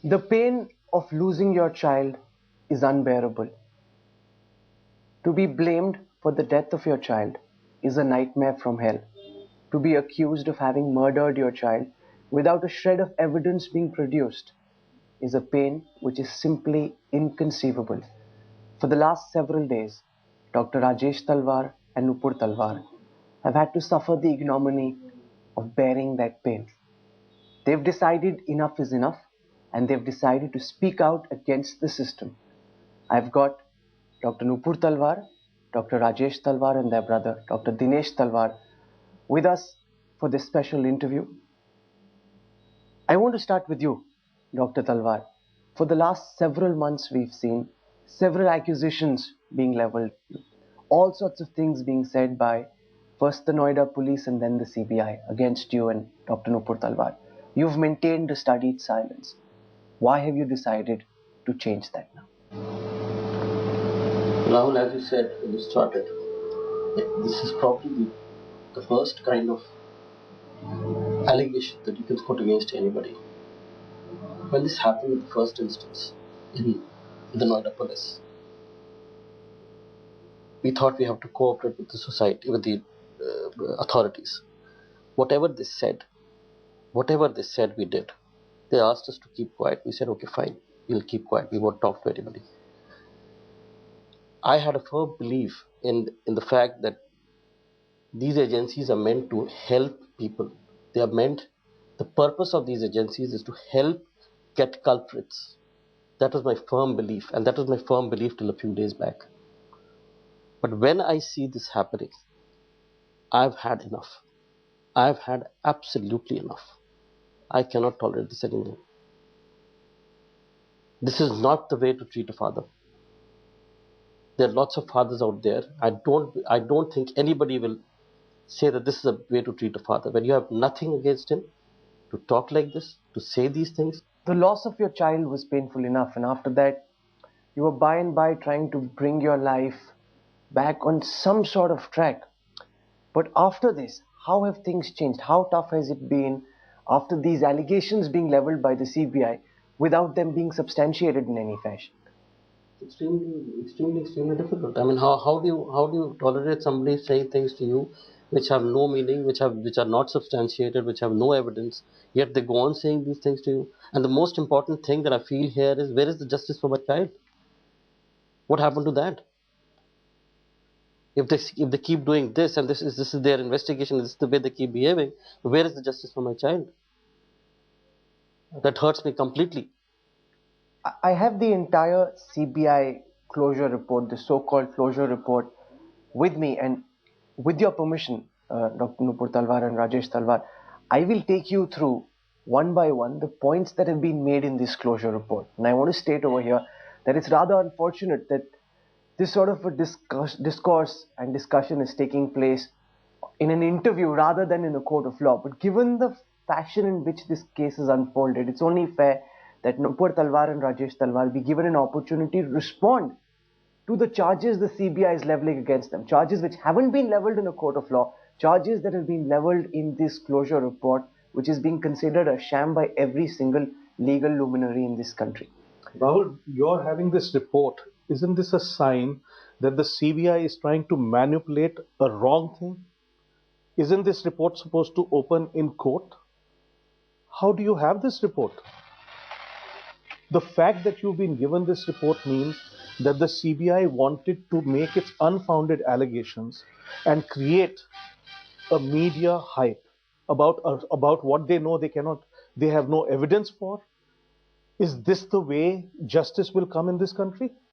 The pain of losing your child is unbearable. To be blamed for the death of your child is a nightmare from hell. To be accused of having murdered your child without a shred of evidence being produced is a pain which is simply inconceivable. For the last several days, Dr. Rajesh Talwar and Nupur Talwar have had to suffer the ignominy of bearing that pain. They've decided enough is enough, and they've decided to speak out against the system. I've got Dr. Nupur Talwar, Dr. Rajesh Talwar, and their brother, Dr. Dinesh Talwar, with us for this special interview. I want to start with you, Dr. Talwar. For the last several months, we've seen several accusations being leveled, all sorts of things being said by first the Noida police and then the CBI against you and Dr. Nupur Talwar. You've maintained a studied silence. Why have you decided to change that now? Rahul, as you said when you started, this is probably the first kind of allegation that you can put against anybody. When this happened in the first instance in the Noida police, we thought we have to cooperate with the society, with the authorities. Whatever they said, we did. They asked us to keep quiet. We said, okay, fine, we'll keep quiet. We won't talk to anybody. I had a firm belief in the fact that these agencies are meant to help people. They are meant, the purpose of these agencies is to help get culprits. That was my firm belief, and that was my firm belief till a few days back. But when I see this happening, I've had enough. I've had absolutely enough. I cannot tolerate this anymore. This is not the way to treat a father. There are lots of fathers out there. I don't think anybody will say that this is a way to treat a father. When you have nothing against him, to talk like this, to say these things. The loss of your child was painful enough, and after that, you were by and by trying to bring your life back on some sort of track. But after this, how have things changed? How tough has it been after these allegations being leveled by the CBI without them being substantiated in any fashion? Extremely difficult. I mean, how do you tolerate somebody saying things to you which have no meaning, which are not substantiated, which have no evidence, yet they go on saying these things to you? And the most important thing that I feel here is, where is the justice for my child? What happened to that? If they keep doing this, and this is their investigation, this is the way they keep behaving, where is the justice for my child? That hurts me completely. I have the entire CBI closure report, the so-called closure report, with me, and with your permission, Dr. Nupur Talwar and Rajesh Talwar, I will take you through one by one the points that have been made in this closure report. And I want to state over here that it's rather unfortunate that this sort of a discourse and discussion is taking place in an interview rather than in a court of law. But given the fashion in which this case is unfolded, it's only fair that Nupur Talwar and Rajesh Talwar be given an opportunity to respond to the charges the CBI is leveling against them. Charges which haven't been leveled in a court of law, charges that have been leveled in this closure report, which is being considered a sham by every single legal luminary in this country. Rahul, you're having this report. Isn't this a sign that the CBI is trying to manipulate a wrong thing? Isn't this report supposed to open in court? How do you have this report? The fact that you've been given this report means that the CBI wanted to make its unfounded allegations and create a media hype about what they know they have no evidence for. Is this the way justice will come in this country?